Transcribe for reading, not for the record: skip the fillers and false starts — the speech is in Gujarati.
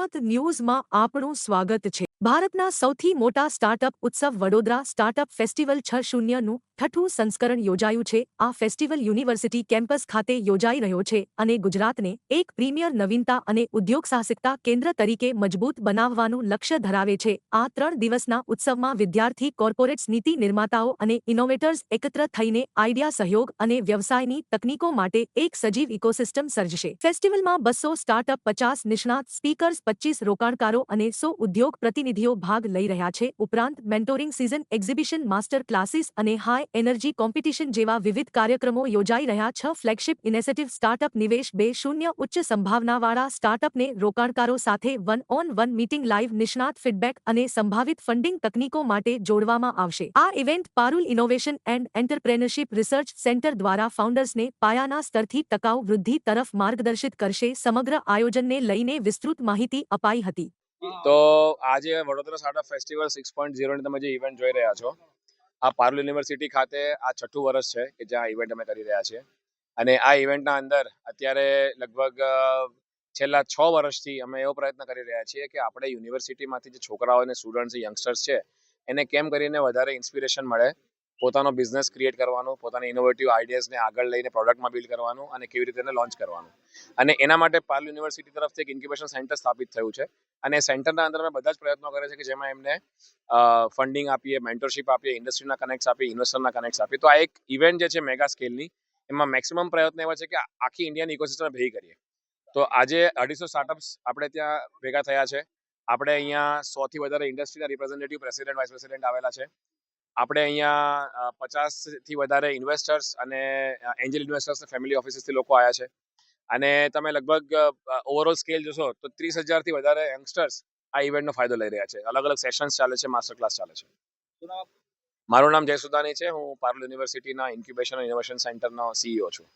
જનમત ન્યૂઝમાં આપનું સ્વાગત છે। ભારતના સૌથી મોટા સ્ટાર્ટઅપ ઉત્સવ વડોદરા સ્ટાર્ટઅપ ફેસ્ટિવલ 6.0નું 6ઠું સંસ્કરણ યોજાયું છે। આ ફેસ્ટિવલ યુનિવર્સિટી કેમ્પસ ખાતે યોજાઈ રહ્યો છે અને ગુજરાતને એક પ્રીમિયર નવીનતા અને ઉદ્યોગસાહસિકતા કેન્દ્ર તરીકે મજબૂત બનાવવાનું લક્ષ્ય ધરાવે છે। આ 3 દિવસના ઉત્સવમાં વિદ્યાર્થી કોર્પોરેટ્સ નીતિ નિર્માતાઓ અને ઇનોવેટર્સ એકત્ર થઈને આઈડિયા સહયોગ અને વ્યવસાયની તકનીકો માટે એક સજીવ ઇકોસિસ્ટમ સર્જશે। ફેસ્ટિવલમાં 200 સ્ટાર્ટઅપ 50 નિષ્ણાત સ્પીકર્સ 25 રોકાણકારો અને 100 ઉદ્યોગ પ્રતિનિધિઓ ભાગ લઈ રહ્યા છે। ઉપરાંત mentoring season exhibition master classes અને હાઈ એનર્જી કોમ્પિટિશન જેવા વિવિધ કાર્યક્રમો યોજાઈ રહ્યા છે। ફ્લેગશિપ ઇનિશિયેટિવ સ્ટાર્ટઅપ નિવેશ 2.0 ઉચ્ચ સંભાવનાવાળા સ્ટાર્ટઅપને રોકાણકારો સાથે વન-ઓન-વન મીટિંગ લાઈવ નિષ્ણાત ફીડબેક અને સંભાવિત ફંડિંગ તકનીકો માટે જોડવામાં આવશે। આ event Parul innovation and entrepreneurship research centre દ્વારા ફાઉન્ડર્સને પાયાના સ્તરથી ટકાઉ વૃદ્ધિ તરફ માર્ગદર્શિત કરશે। સમગ્ર આયોજનને લઈને વિસ્તૃત માહિતી અપાઈ હતી। તો આજે વડોદરા સ્ટાર્ટઅપ ફેસ્ટિવલ 6.0 ની તમે જે ઇવેન્ટ જોઈ રહ્યા છો, આ પારુલ યુનિવર્સિટી ખાતે આ 6ઠું વર્ષ છે કે જ્યાં ઇવેન્ટ અમે કરી રહ્યા છીએ અને આ ઇવેન્ટના અંદર અત્યારે લગભગ છેલ્લા 6 વર્ષથી અમે એવો પ્રયત્ન કરી રહ્યા છીએ કે આપણે યુનિવર્સિટીમાંથી જે છોકરાઓ અને સ્ટુડન્ટ્સ યંગસ્ટર્સ છે એને કેમ કરીને વધારે ઇન્સ્પિરેશન મળે, પોતાનો બિઝનેસ ક્રિએટ કરવાનું, પોતાની ઇનોવેટિવ આઈડિયાઝને આગળ લઈને પ્રોડક્ટમાં બિલ્ડ કરવાનું અને કેવી રીતે એને લોન્ચ કરવાનું। અને એના માટે પારુલ યુનિવર્સિટી તરફથી એક ઇન્ક્યુબેશન સેન્ટર સ્થાપિત થયું છે અને સેન્ટરના અંદર અમે બધા જ પ્રયત્નો કરે છે કે જેમાં એમને ફંડિંગ આપીએ, મેન્ટરશિપ આપીએ, ઇન્ડસ્ટ્રીના કનેક્ટ્સ આપીએ, ઇન્વેસ્ટરના કનેક્ટ્સ આપીએ। તો આ એક ઇવેન્ટ જે છે મેગા સ્કેલની, એમાં મેક્સિમમ પ્રયત્ન એવા છે કે આખી ઇન્ડિયાની ઇકોસિસ્ટમ ભેગી કરીએ। તો આજે 250 સ્ટાર્ટઅપ્સ આપણે ત્યાં ભેગા થયા છે। આપણે અહીંયા 100થી વધારે ઇન્ડસ્ટ્રીના રિપ્રેઝેન્ટેટિવ, પ્રેસિડેન્ટ, વાઇસ પ્રેસિડેન્ટ આવેલા છે। આપણે અહીંયા 50થી વધારે ઇન્વેસ્ટર્સ અને એન્જલ ઇન્વેસ્ટર્સ, ફેમિલી ઓફિસીસથી લોકો આવ્યા છે અને તમે લગભગ ઓવરઓલ સ્કેલ જોશો તો 30,000થી વધારે યંગસ્ટર્સ આ ઇવેન્ટનો ફાયદો લઈ રહ્યા છે। અલગ અલગ સેશન્સ ચાલે છે, માસ્ટર ક્લાસ ચાલે છે। મારું નામ જય સુદાની છે। હું પારુલ યુનિવર્સિટીના ઇન્ક્યુબેશન અને ઇનોવેશન સેન્ટરનો CEO છું।